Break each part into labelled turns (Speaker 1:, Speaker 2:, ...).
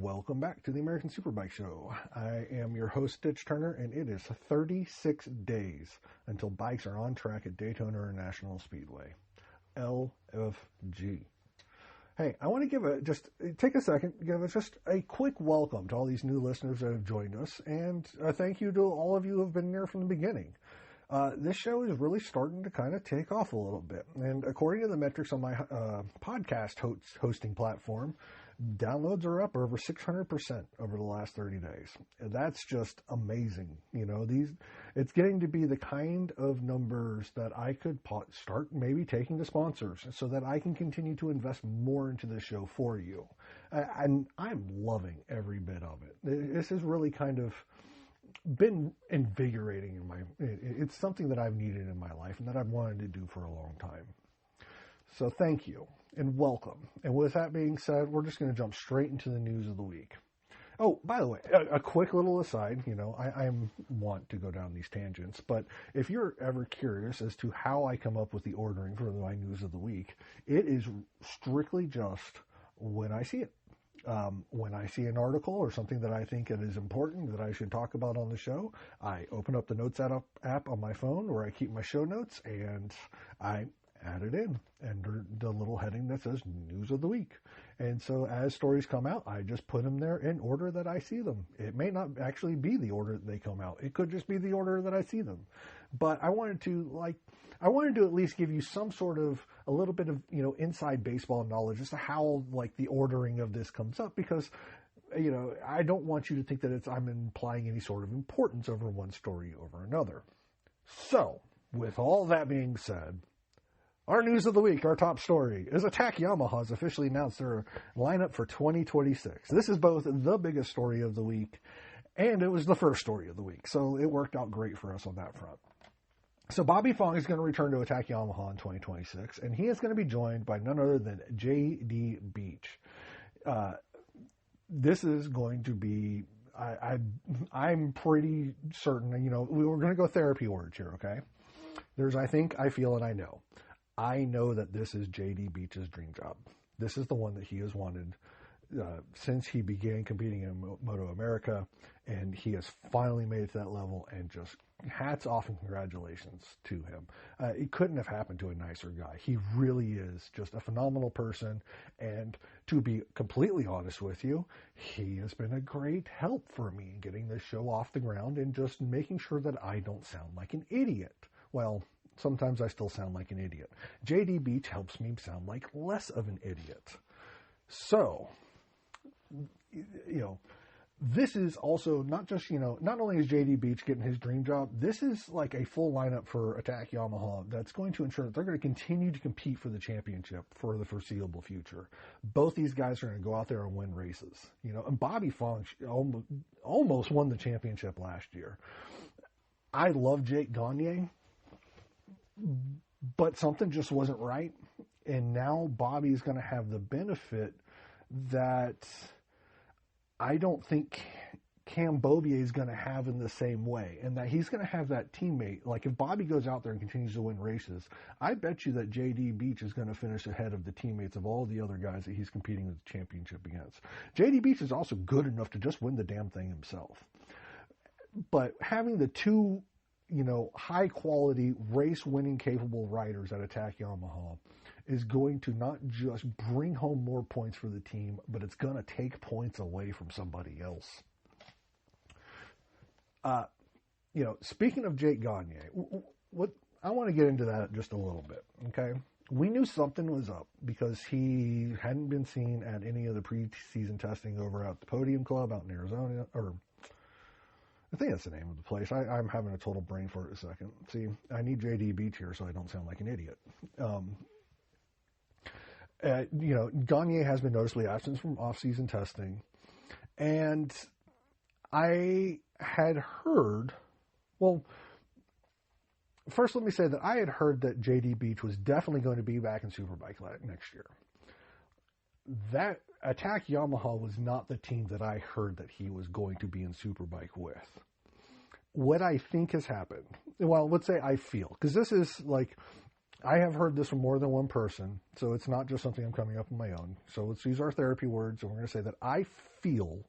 Speaker 1: Welcome back to the American Superbike Show. I am your host, Stitch Turner, and it is 36 days until bikes are on track at Daytona International Speedway. LFG. Hey, I want to take a second, give just a quick welcome to all these new listeners that have joined us, and a thank you to all of you who have been there from the beginning. This show is really starting to kind of take off a little bit, and according to the metrics on my podcast hosting platform, downloads are up over 600% over the last 30 days. And that's just amazing. You know, it's getting to be the kind of numbers that I could start maybe taking to sponsors so that I can continue to invest more into this show for you. And I'm loving every bit of it. This has really kind of been invigorating it's something that I've needed in my life and that I've wanted to do for a long time. So thank you and welcome. And with that being said, we're just going to jump straight into the news of the week. Oh, by the way, a quick little aside, you know, I want to go down these tangents, but if you're ever curious as to how I come up with the ordering for my news of the week, it is strictly just when I see it. When I see an article or something that I think it is important that I should talk about on the show, I open up the Notes app on my phone where I keep my show notes, and I add it in under the little heading that says News of the Week. And so as stories come out, I just put them there in order that I see them. It may not actually be the order that they come out. It could just be the order that I see them. But I wanted to at least give you some sort of a little bit of, you know, inside baseball knowledge as to how like the ordering of this comes up, because, you know, I don't want you to think that I'm implying any sort of importance over one story over another. So with all that being said, our news of the week, our top story, is Attack Yamaha has officially announced their lineup for 2026. This is both the biggest story of the week, and it was the first story of the week, so it worked out great for us on that front. So Bobby Fong is going to return to Attack Yamaha in 2026, and he is going to be joined by none other than J.D. Beach. This is going to be, I'm pretty certain, you know, we're going to go therapy words here, okay? There's I think, I feel, and I know. I know that this is J.D. Beach's dream job. This is the one that he has wanted since he began competing in MotoAmerica, and he has finally made it to that level, and just hats off and congratulations to him. It couldn't have happened to a nicer guy. He really is just a phenomenal person, and to be completely honest with you, he has been a great help for me in getting this show off the ground and just making sure that I don't sound like an idiot. Well, sometimes I still sound like an idiot. J.D. Beach helps me sound like less of an idiot. So, you know, this is also not just, you know, not only is J.D. Beach getting his dream job, this is like a full lineup for Attack Yamaha that's going to ensure that they're going to continue to compete for the championship for the foreseeable future. Both these guys are going to go out there and win races. You know, and Bobby Fong almost won the championship last year. I love Jake Gagne, but something just wasn't right. And now Bobby's going to have the benefit that I don't think Cam Beaubier is going to have in the same way. And that he's going to have that teammate. Like if Bobby goes out there and continues to win races, I bet you that J.D. Beach is going to finish ahead of the teammates of all the other guys that he's competing with the championship against. J.D. Beach is also good enough to just win the damn thing himself. But having the two, you know, high quality race winning capable riders at Attack Yamaha is going to not just bring home more points for the team, but it's going to take points away from somebody else. You know, speaking of Jake Gagne, what I want to get into that just a little bit. Okay. We knew something was up because he hadn't been seen at any of the preseason testing over at the Podium Club out in Arizona, or I think that's the name of the place. I'm having a total brain fart a second. See, I need J.D. Beach here so I don't sound like an idiot. You know, Gagne has been noticeably absent from off-season testing. And I had heard, well, first let me say that I had heard that J.D. Beach was definitely going to be back in Superbike next year. That Attack Yamaha was not the team that I heard that he was going to be in Superbike with. What I think has happened, well, let's say I feel, because this is like, I have heard this from more than one person, so it's not just something I'm coming up on my own. So let's use our therapy words, and we're going to say that I feel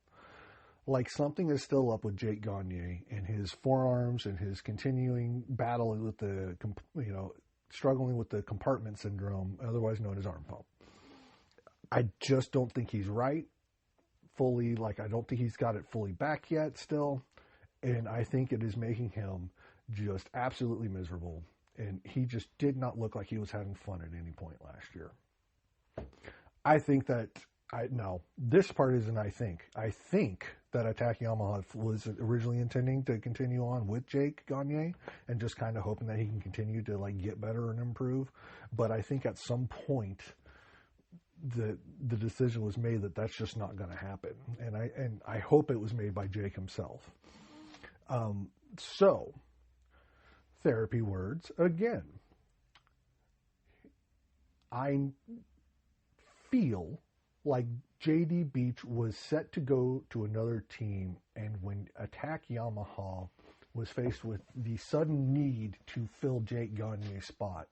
Speaker 1: like something is still up with Jake Gagne and his forearms and his continuing battle with the, struggling with the compartment syndrome, otherwise known as arm pump. I just don't think he's right fully. Like, I don't think he's got it fully back yet still. And I think it is making him just absolutely miserable. And he just did not look like he was having fun at any point last year. I think that, this part isn't I think. I think that Attack Yamaha was originally intending to continue on with Jake Gagne and just kind of hoping that he can continue to like get better and improve. But I think at some point the decision was made that that's just not going to happen. And I hope it was made by Jake himself. So, therapy words again. I feel like JD Beach was set to go to another team, and when Attack Yamaha was faced with the sudden need to fill Jake Gagne's spot,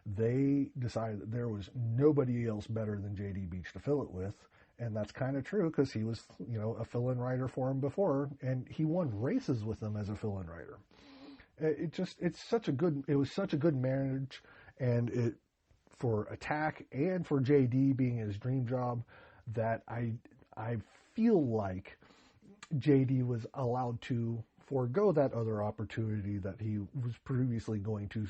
Speaker 1: they decided that there was nobody else better than JD Beach to fill it with. And that's kind of true because he was, a fill-in rider for him before, and he won races with him as a fill-in rider. It was such a good marriage, and it for Attack and for JD being his dream job, that I feel like JD was allowed to forego that other opportunity that he was previously going to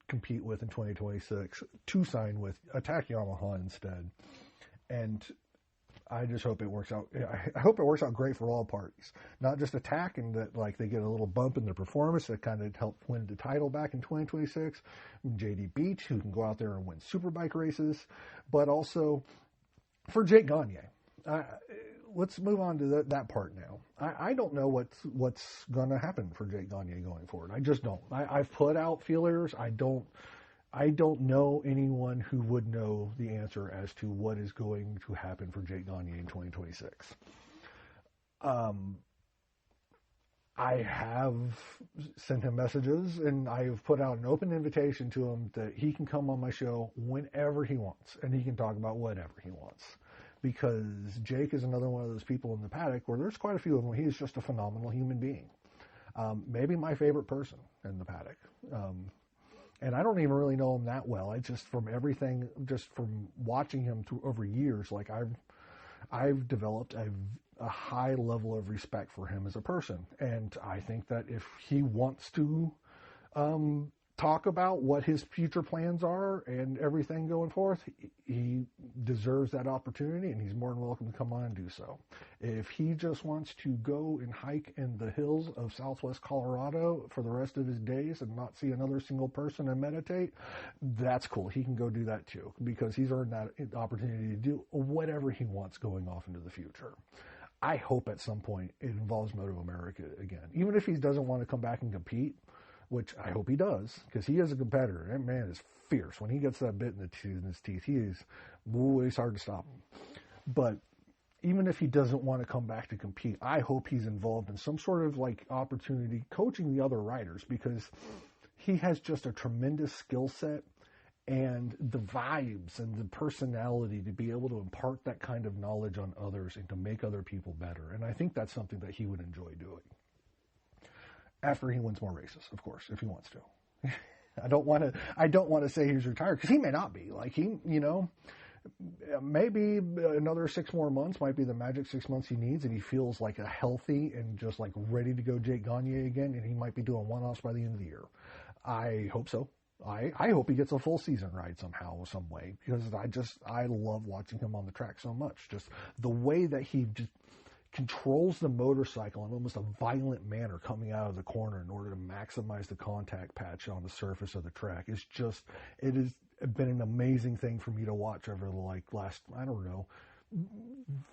Speaker 1: compete with in 2026 to sign with Attack Yamaha instead. And I just hope it works out. I hope it works out great for all parties, not just Attack and that like they get a little bump in their performance that kind of helped win the title back in 2026. JD Beach, who can go out there and win superbike races, but also for Jake Gagne. Let's move on to that part now. I don't know what's going to happen for Jake Gagne going forward. I just don't. I've put out feelers. I don't know anyone who would know the answer as to what is going to happen for Jake Gagne in 2026. I have sent him messages, and I have put out an open invitation to him that he can come on my show whenever he wants, and he can talk about whatever he wants. Because Jake is another one of those people in the paddock where there's quite a few of them where he's just a phenomenal human being. Maybe my favorite person in the paddock. And I don't even really know him that well. I just, from everything, just from watching him over years, like I've developed a high level of respect for him as a person. And I think that if he wants to talk about what his future plans are and everything going forth, he deserves that opportunity, and he's more than welcome to come on and do so. If he just wants to go and hike in the hills of southwest Colorado for the rest of his days and not see another single person and meditate, that's cool. He can go do that too, because he's earned that opportunity to do whatever he wants going off into the future. I hope at some point it involves MotoAmerica again. Even if he doesn't want to come back and compete, which I hope he does, because he is a competitor. That man is fierce. When he gets that bit in his teeth, it's hard to stop him. But even if he doesn't want to come back to compete, I hope he's involved in some sort of like opportunity coaching the other riders, because he has just a tremendous skill set and the vibes and the personality to be able to impart that kind of knowledge on others and to make other people better. And I think that's something that he would enjoy doing. After he wins more races, of course, if he wants to. I don't want to say he's retired, because he may not be. Like maybe another 6 more months might be the magic 6 months he needs, and he feels like a healthy and just like ready to go Jake Gagne again, and he might be doing one-offs by the end of the year. I hope so. I hope he gets a full season ride somehow or some way, because I love watching him on the track so much. Just the way that he just controls the motorcycle in almost a violent manner coming out of the corner in order to maximize the contact patch on the surface of the track. It has been an amazing thing for me to watch over the last, 4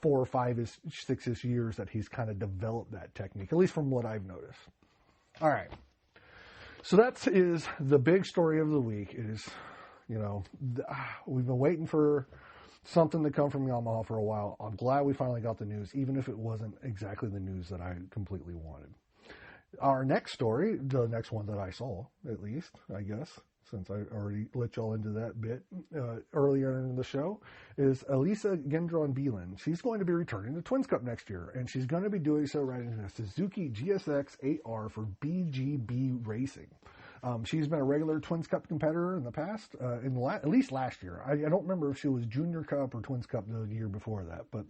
Speaker 1: or 5, 6 years that he's kind of developed that technique, at least from what I've noticed. All right. So that is the big story of the week. Is, we've been waiting for something to come from Yamaha for a while. I'm glad we finally got the news, even if it wasn't exactly the news that I completely wanted. Our next story, the next one that I saw, at least, I guess, since I already let y'all into that bit earlier in the show, is Elisa Gendron Belen. She's going to be returning to Twins Cup next year, and she's going to be doing so riding a Suzuki GSX 8R for BGB Racing. She's been a regular Twins Cup competitor in the past, at least last year. I don't remember if she was Junior Cup or Twins Cup the year before that, but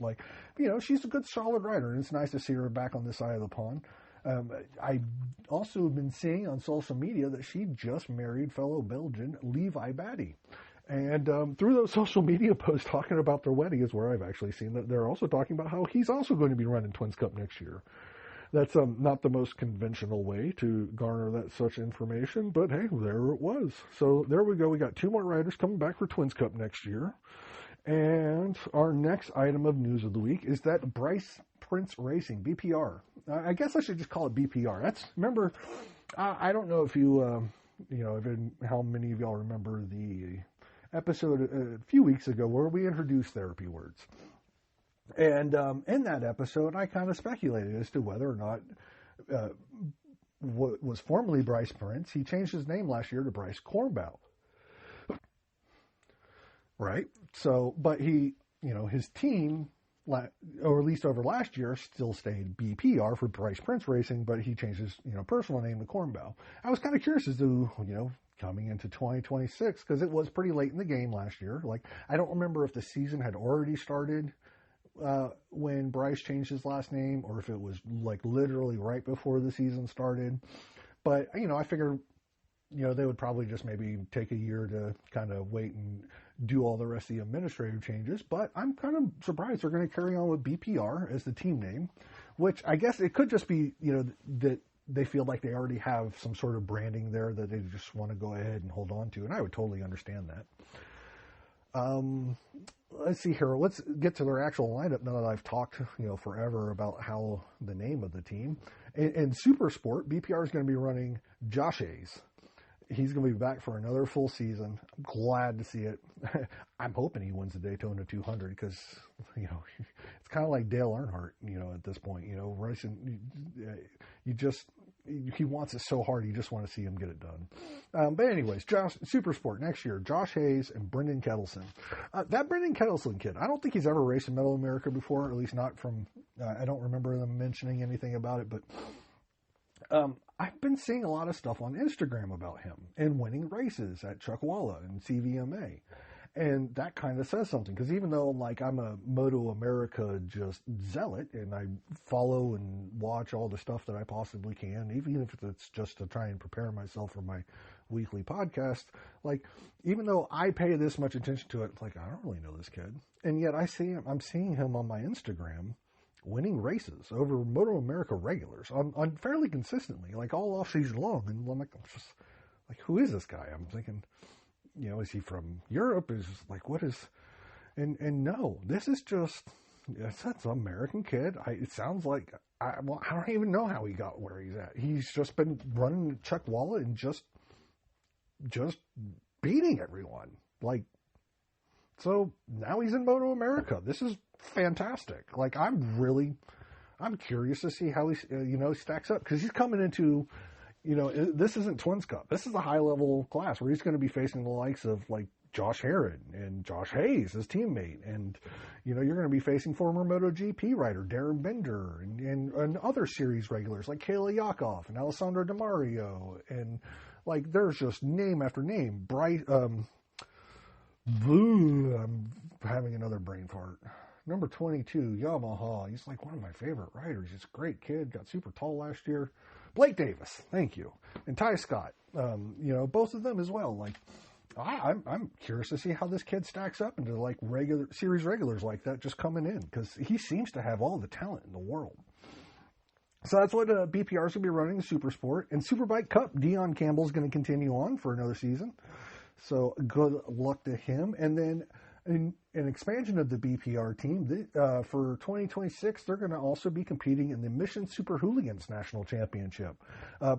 Speaker 1: she's a good, solid rider, and it's nice to see her back on this side of the pond. I also have been seeing on social media that she just married fellow Belgian Levi Baddie. And through those social media posts talking about their wedding is where I've actually seen that they're also talking about how he's also going to be running Twins Cup next year. That's not the most conventional way to garner that such information, but hey, there it was. So there we go. We got 2 more riders coming back for Twins Cup next year. And our next item of news of the week is that Bryce Prince Racing, BPR. I guess I should just call it BPR. Remember, I don't know if how many of y'all remember the episode a few weeks ago where we introduced therapy words. And in that episode, I kind of speculated as to whether or not what was formerly Bryce Prince, he changed his name last year to Bryce Cornbow. Right? So, but he, his team, or at least over last year, still stayed BPR for Bryce Prince Racing, but he changed his, personal name to Cornbow. I was kind of curious as to, coming into 2026, because it was pretty late in the game last year. Like, I don't remember if the season had already started when Bryce changed his last name, or if it was like literally right before the season started. But, I figured, they would probably just maybe take a year to kind of wait and do all the rest of the administrative changes. But I'm kind of surprised they're going to carry on with BPR as the team name, which I guess it could just be, that they feel like they already have some sort of branding there that they just want to go ahead and hold on to. And I would totally understand that. Let's see here. Let's get to their actual lineup now that I've talked, forever about how the name of the team. In Super Sport, BPR is going to be running Josh Hayes. He's going to be back for another full season. I'm glad to see it. I'm hoping he wins the Daytona 200 because, it's kind of like Dale Earnhardt, at this point, racing, he wants it so hard, you just want to see him get it done. But anyways, Super Sport next year, Josh Hayes and Brendan Kettleson. That Brendan Kettleson kid, I don't think he's ever raced in MotoAmerica before, at least not from, I don't remember them mentioning anything about it, but I've been seeing a lot of stuff on Instagram about him and winning races at Chuckwalla and CVMA. And that kind of says something, because even though I'm a MotoAmerica just zealot and I follow and watch all the stuff that I possibly can, even if it's just to try and prepare myself for my weekly podcast, even though I pay this much attention to it, I don't really know this kid. And yet I'm seeing him on my Instagram winning races over MotoAmerica regulars on fairly consistently, all off season long. And I'm just who is this guy? I'm thinking, is he from Europe? Is what is, and no, this is just, that's an American kid. It sounds like, I don't even know how he got where he's at. He's just been running Chuckwalla and just beating everyone. So now he's in MotoAmerica. This is fantastic. I'm curious to see how he, stacks up, because he's coming into, this isn't Twins Cup. This is a high level class where he's going to be facing the likes of Josh Herron and Josh Hayes, his teammate. And, you're going to be facing former MotoGP rider Darren Bender and other series regulars like Kayla Yakov and Alessandro Di Mario. And there's just name after name. I'm having another brain fart. Number 22, Yamaha. He's one of my favorite riders. He's a great kid. Got super tall last year. Blake Davis. Thank you. And Ty Scott. Both of them as well. I'm curious to see how this kid stacks up into regular series regulars like that just coming in, because he seems to have all the talent in the world. So that's what BPR is going to be running, the Super Sport. And Superbike Cup, Dion Campbell is going to continue on for another season. So good luck to him. And then an expansion of the BPR team, for 2026, they're going to also be competing in the Mission Super Hooligans National Championship.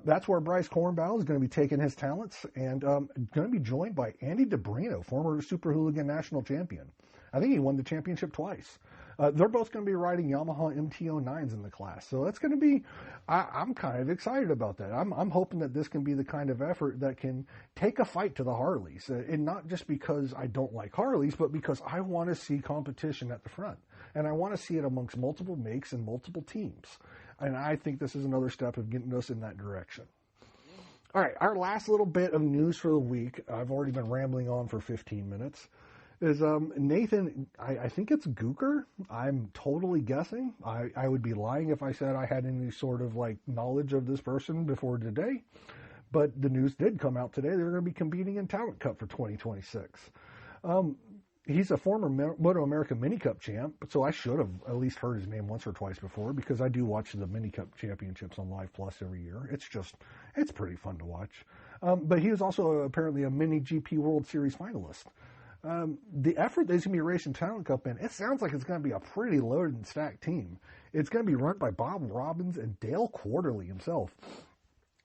Speaker 1: That's where Bryce Cornbow is going to be taking his talents, and going to be joined by Andy DeBrino, former Super Hooligan National Champion. I think he won the championship twice. They're both going to be riding Yamaha MT-09s in the class. So that's going to be, I'm kind of excited about that. I'm hoping that this can be the kind of effort that can take a fight to the Harleys. And not just because I don't like Harleys, but because I want to see competition at the front. And I want to see it amongst multiple makes and multiple teams. And I think this is another step of getting us in that direction. All right, our last little bit of news for the week, I've already been rambling on for 15 minutes, is Nathan, I think it's Gouker. I'm totally guessing. I would be lying if I said I had any sort of like knowledge of this person before today. But the news did come out today. They're going to be competing in Talent Cup for 2026. He's a former MotoAmerica Mini Cup champ, so I should have at least heard his name once or twice before because I do watch the Mini Cup championships on Live Plus every year. It's pretty fun to watch. But he was also apparently a Mini GP World Series finalist. The effort that he's going to be racing Talent Cup in, it sounds like it's going to be a pretty loaded and stacked team. It's going to be run by Bob Robbins and Dale Quarterly himself.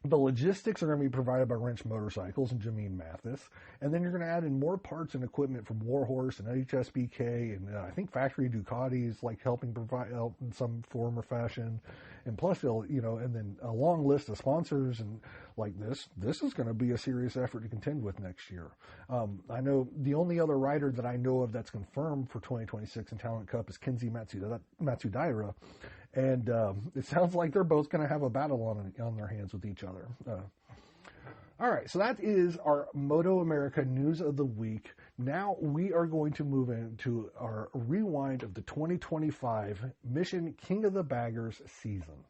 Speaker 1: The logistics are going to be provided by Wrench Motorcycles and Jameen Mathis. And then you're going to add in more parts and equipment from Warhorse and HSBK and I think Factory Ducati's like helping provide help in some form or fashion. And plus, and then a long list of sponsors and like this is going to be a serious effort to contend with next year. I know the only other rider that I know of that's confirmed for 2026 in Talent Cup is Kenzie Matsudaira. And it sounds like they're both going to have a battle on their hands with each other. All right, so that is our MotoAmerica news of the week. Now we are going to move into our rewind of the 2025 Mission King of the Baggers season.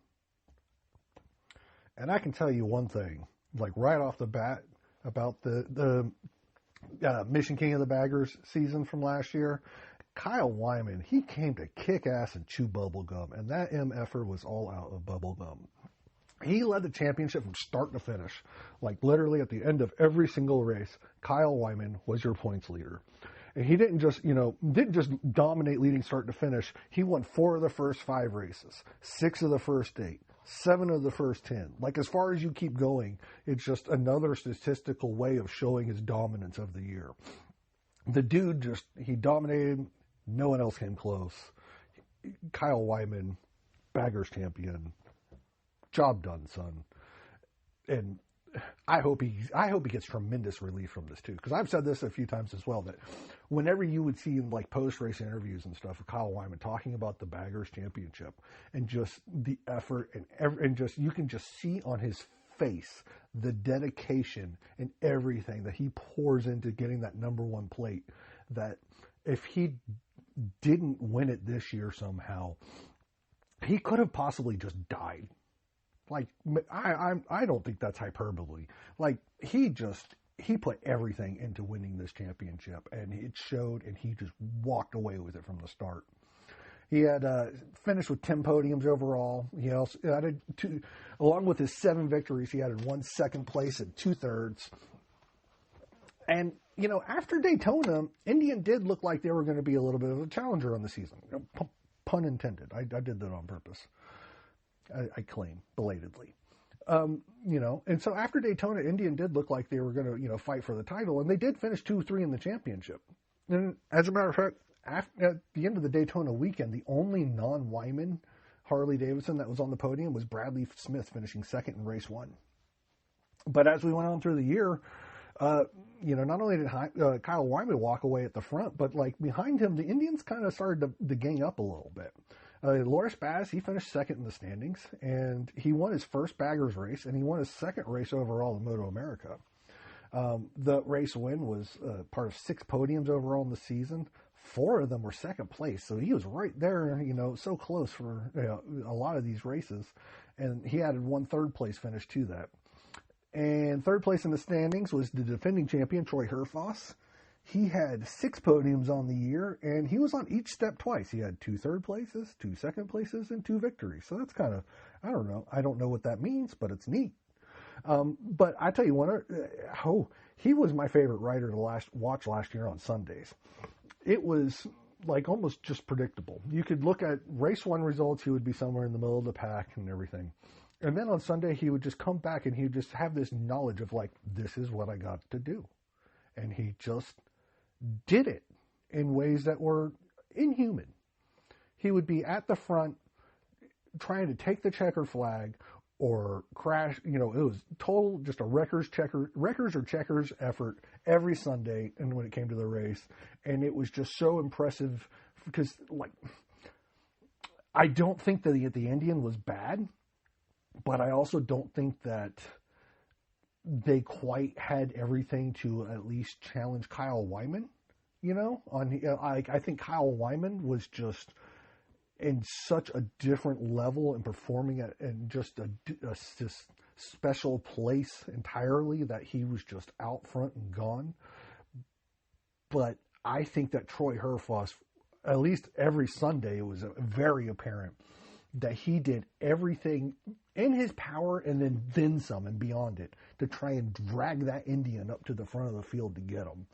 Speaker 1: And I can tell you one thing, like right off the bat, about the Mission King of the Baggers season from last year. Kyle Wyman, he came to kick ass and chew bubblegum, and that MFer was all out of bubblegum. He led the championship from start to finish. Like literally at the end of every single race, Kyle Wyman was your points leader. And he didn't just dominate leading start to finish. He won 4 of the first 5 races, 6 of the first 8, 7 of the first 10. Like as far as you keep going, it's just another statistical way of showing his dominance of the year. The dude he dominated. No one else came close. Kyle Wyman, Baggers champion. Job done, son. And I hope he gets tremendous relief from this too. Because I've said this a few times as well, that whenever you would see in like post-race interviews and stuff with Kyle Wyman talking about the Baggers championship and just the effort and just you can just see on his face the dedication and everything that he pours into getting that number 1 plate, that if he didn't win it this year somehow, he could have possibly just died. Like, I don't think that's hyperbole. Like, he put everything into winning this championship, and it showed, and he just walked away with it from the start. He had finished with 10 podiums overall. He also added along with his 7 victories, he added 1 second place and 2 thirds. And, after Daytona, Indian did look like they were going to be a little bit of a challenger on the season. Pun intended. I did that on purpose. I claim, belatedly. And so after Daytona, Indian did look like they were going to, fight for the title, and they did finish 2-3 in the championship. And as a matter of fact, at the end of the Daytona weekend, the only non-Wyman Harley Davidson that was on the podium was Bradley Smith, finishing 2nd in race 1. But as we went on through the year, not only did Kyle Wyman walk away at the front, but like behind him, the Indians kind of started to gang up a little bit. Loris Baz, he finished 2nd in the standings, and he won his first Baggers race, and he won his 2nd race overall in MotoAmerica. The race win was part of 6 podiums overall in the season. 4 of them were 2nd place, so he was right there, so close for a lot of these races, and he added 1 3rd place finish to that. And 3rd place in the standings was the defending champion, Troy Herfoss. He had 6 podiums on the year, and he was on each step twice. He had 2 3rd places, 2 2nd places, and 2 victories. So that's kind of, I don't know. I don't know what that means, but it's neat. But I tell you what, he was my favorite rider to watch last year on Sundays. It was like almost just predictable. You could look at race 1 results, he would be somewhere in the middle of the pack and everything. And then on Sunday, he would just come back and he would just have this knowledge of like, this is what I got to do. And he just did it. in ways that were inhuman. He would be at the front trying to take the checkered flag or crash. It was total just a wreckers or checkers effort every Sunday. And when it came to the race, and it was just so impressive because, like, I don't think that the Indian was bad, but I also don't think that they quite had everything to at least challenge Kyle Wyman. I think Kyle Wyman was just in such a different level and performing at in just a special place entirely that he was just out front and gone. But I think that Troy Herfoss, at least every Sunday, it was very apparent that he did everything in his power and then some and beyond it to try and drag that Indian up to the front of the field to get him.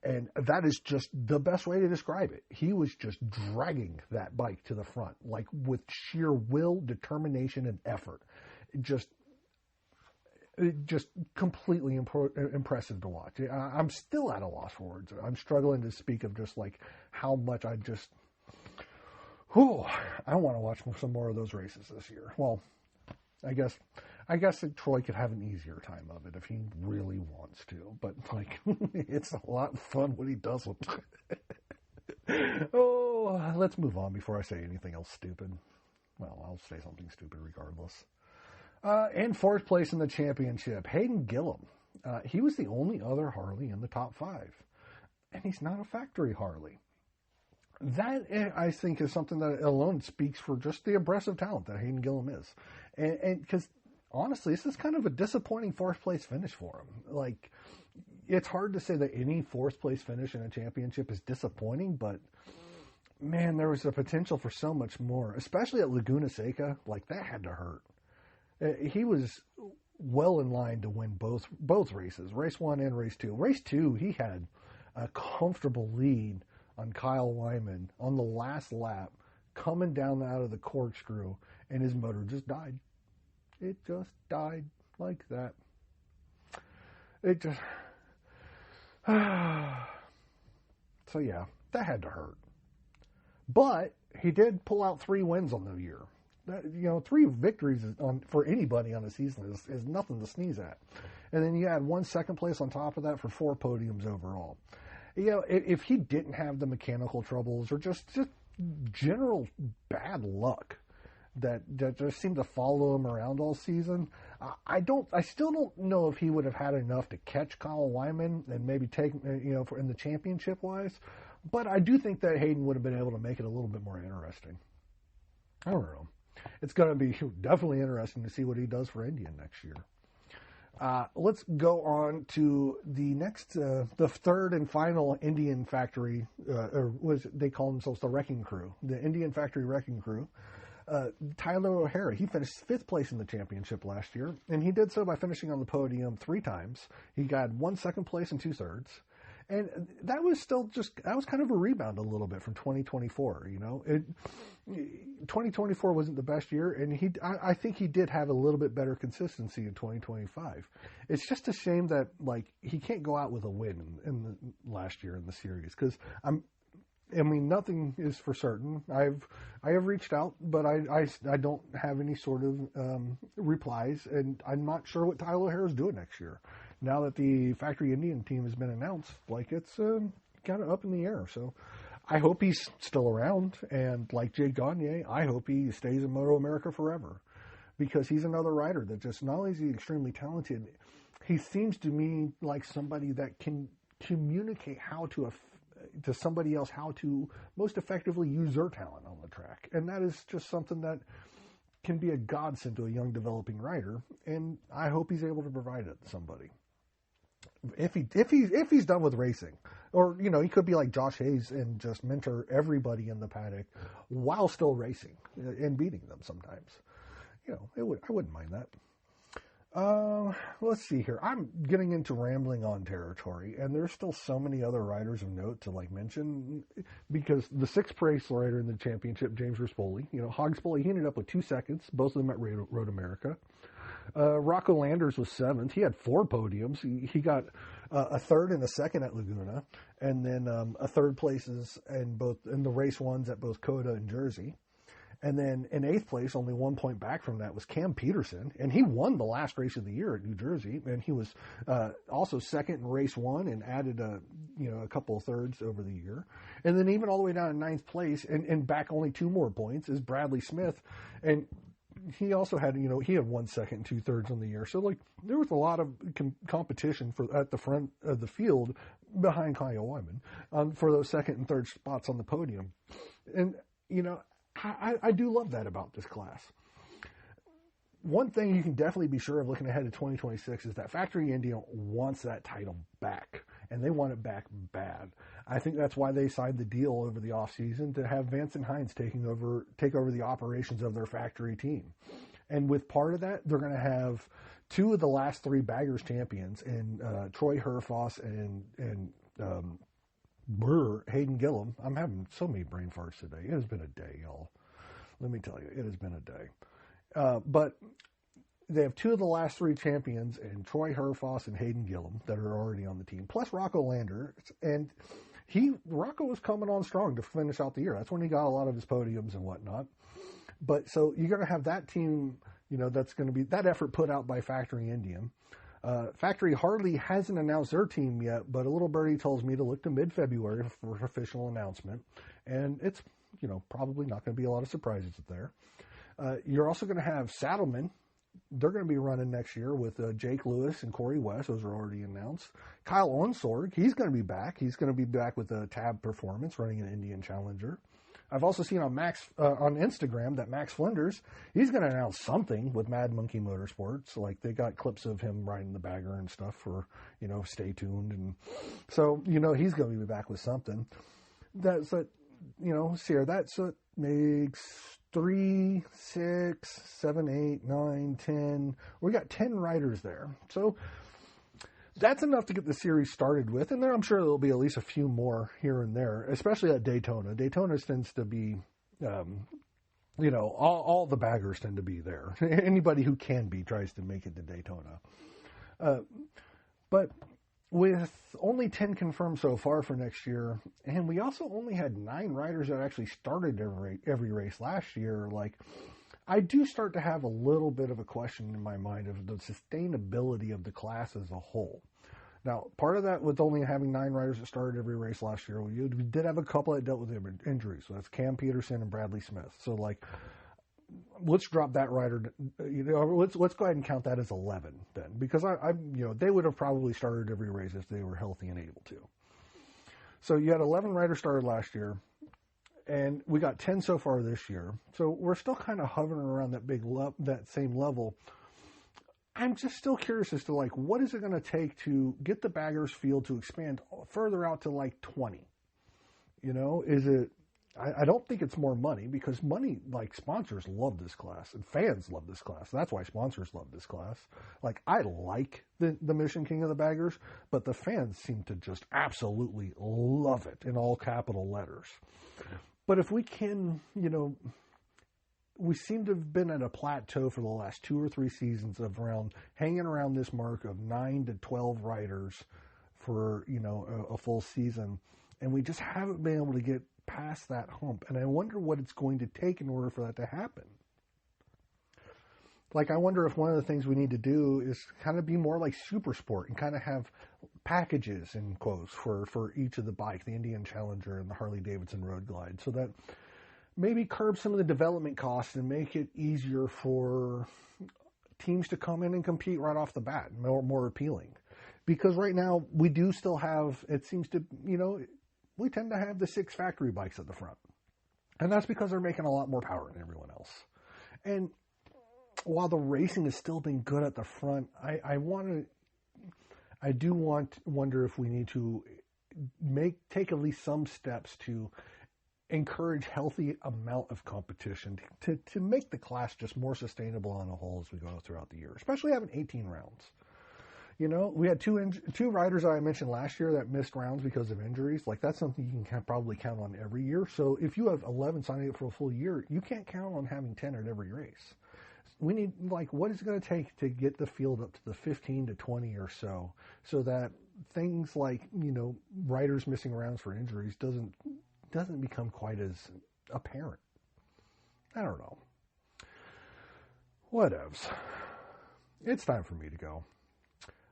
Speaker 1: And that is just the best way to describe it. He was just dragging that bike to the front, like with sheer will, determination, and effort. Just completely impressive to watch. I'm still at a loss for words. I'm struggling to speak of just like how much I want to watch some more of those races this year. Well, I guess that Troy could have an easier time of it if he really wants to, but like it's a lot of fun when he doesn't. Let's move on before I say anything else stupid. Well, I'll say something stupid regardless. In fourth place in the championship, Hayden Gillum. He was the only other Harley in the top 5, and he's not a factory Harley. That, I think, is something that alone speaks for just the impressive talent that Hayden Gillum is. And because, honestly, this is kind of a disappointing fourth place finish for him. Like, it's hard to say that any fourth place finish in a championship is disappointing, but, man, there was a potential for so much more, especially at Laguna Seca. Like, that had to hurt. He was well in line to win both races, race 1 and race 2. Race 2, he had a comfortable lead on Kyle Wyman on the last lap, coming down out of the corkscrew, and his motor just died. It just died like that. It just... So yeah, that had to hurt. But he did pull out 3 wins on the year. 3 victories for anybody on a season is nothing to sneeze at. And then you add 1 second place on top of that for 4 podiums overall. If he didn't have the mechanical troubles or just general bad luck that just seemed to follow him around all season, I still don't know if he would have had enough to catch Kyle Wyman and maybe take, for in the championship wise. But I do think that Hayden would have been able to make it a little bit more interesting. I don't know. It's going to be definitely interesting to see what he does for Indian next year. Let's go on to the next, the third and final Indian factory, they call themselves the Wrecking Crew, the Indian Factory Wrecking Crew. Tyler O'Hara, he finished 5th place in the championship last year, and he did so by finishing on the podium 3 times. He got 1 second place and 2 thirds. And that was kind of a rebound a little bit from 2024, 2024 wasn't the best year, and I think he did have a little bit better consistency in 2025. It's just a shame that, like, he can't go out with a win in the last year in the series, because nothing is for certain. I have reached out, but I don't have any sort of replies, and I'm not sure what Tyler O'Hara is doing next year. Now that the Factory Indian team has been announced, like, it's kind of up in the air. So I hope he's still around, and like Jay Gagne, I hope he stays in MotoAmerica forever, because he's another rider that just, not only is he extremely talented, he seems to me like somebody that can communicate to somebody else how to most effectively use their talent on the track. And that is just something that can be a godsend to a young developing rider, and I hope he's able to provide it to somebody. If he's done with racing, or he could be like Josh Hayes and just mentor everybody in the paddock while still racing and beating them sometimes. I wouldn't mind that. Let's see here. I'm getting into rambling on territory, and there's still so many other riders of note to mention, because the 6th place rider in the championship, James Rispoli, Hogspoli, he ended up with 2 seconds, both of them at Road America. Rocco Landers was 7th. He had 4 podiums. He got a 3rd and a 2nd at Laguna, and then a 3rd places in the race ones at both Coda and Jersey. And then in 8th place, only 1 point back from that, was Cam Peterson, and he won the last race of the year at New Jersey, and he was also 2nd in race 1 and added a couple of thirds over the year. And then even all the way down in 9th place and back only 2 more points is Bradley Smith, and he also had, he had 1 second and 2 thirds on the year. So there was a lot of competition at the front of the field behind Kyle Wyman for those 2nd and 3rd spots on the podium. And, I do love that about this class. One thing you can definitely be sure of looking ahead to 2026 is that Factory India wants that title back, and they want it back bad. I think that's why they signed the deal over the offseason to have Vance and Hines take over the operations of their factory team. And with part of that, they're going to have 2 of the last 3 baggers champions in Troy Herfoss and Hayden Gillum. I'm having so many brain farts today. It has been a day, y'all. Let me tell you, it has been a day. But they have 2 of the last 3 champions in Troy Herfoss and Hayden Gillum that are already on the team, plus Rocco Lander. And Rocco was coming on strong to finish out the year. That's when he got a lot of his podiums and whatnot. But so you're going to have that team, that's going to be that effort put out by Factory Indian. Factory hardly hasn't announced their team yet, but a little birdie tells me to look to mid-February for an official announcement. And it's, probably not going to be a lot of surprises there. You're also going to have Saddlemen. They're going to be running next year with Jake Lewis and Corey West. Those are already announced. Kyle Onsorg, he's going to be back. He's going to be back with Tab Performance running an Indian Challenger. I've also seen on Instagram that Max Flinders, he's going to announce something with Mad Monkey Motorsports. Like, they got clips of him riding the bagger and stuff for, stay tuned. And so, he's going to be back with something. That's, Sierra, that makes 3, 6, 7, 8, 9, 10. We got 10 riders there. So that's enough to get the series started with, and I'm sure there'll be at least a few more here and there, especially at Daytona. Daytona tends to be, all the baggers tend to be there. Anybody who can be tries to make it to Daytona. But with only 10 confirmed so far for next year, and we also only had 9 riders that actually started every race last year, I do start to have a little bit of a question in my mind of the sustainability of the class as a whole. Now, part of that with only having 9 riders that started every race last year, we did have a couple that dealt with injuries. So that's Cam Peterson and Bradley Smith. So, let's drop that rider. Let's go ahead and count that as 11 then, because they would have probably started every race if they were healthy and able to. So you had 11 riders started last year. And we got 10 so far this year. So we're still kind of hovering around that same level. I'm just still curious as to what is it going to take to get the baggers field to expand further out to 20? Is it, I don't think it's more money, because money, sponsors love this class and fans love this class. That's why sponsors love this class. I like the Mission King of the Baggers, but the fans seem to just absolutely love it in all capital letters. But if we can, we seem to have been at a plateau for the last 2 or 3 seasons of hanging around this mark of 9 to 12 riders for, a full season. And we just haven't been able to get past that hump. And I wonder what it's going to take in order for that to happen. I wonder if one of the things we need to do is kind of be more like Super Sport and kind of have packages, in quotes, for each of the bike, the Indian Challenger and the Harley Davidson Road Glide, so that maybe curb some of the development costs and make it easier for teams to come in and compete right off the bat, more appealing. Because right now we do still have, it seems to, we tend to have the 6 factory bikes at the front. And that's because they're making a lot more power than everyone else. And while the racing has still been good at the front, I wonder if we need to take at least some steps to encourage healthy amount of competition to make the class just more sustainable on a whole as we go throughout the year, especially having 18 rounds. We had two riders I mentioned last year that missed rounds because of injuries. That's something you can probably count on every year. So if you have 11 signing up for a full year, you can't count on having 10 at every race. we need, like, what is it going to take to get the field up to the 15 to 20 or so that things like, riders missing rounds for injuries doesn't become quite as apparent. I don't know. Whatevs. It's time for me to go.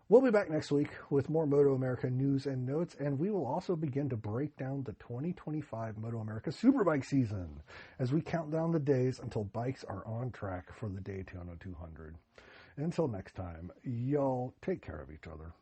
Speaker 1: We'll be back next week with more MotoAmerica news and notes, and we will also begin to break down the 2025 MotoAmerica Superbike season as we count down the days until bikes are on track for the Daytona 200. Until next time, y'all take care of each other.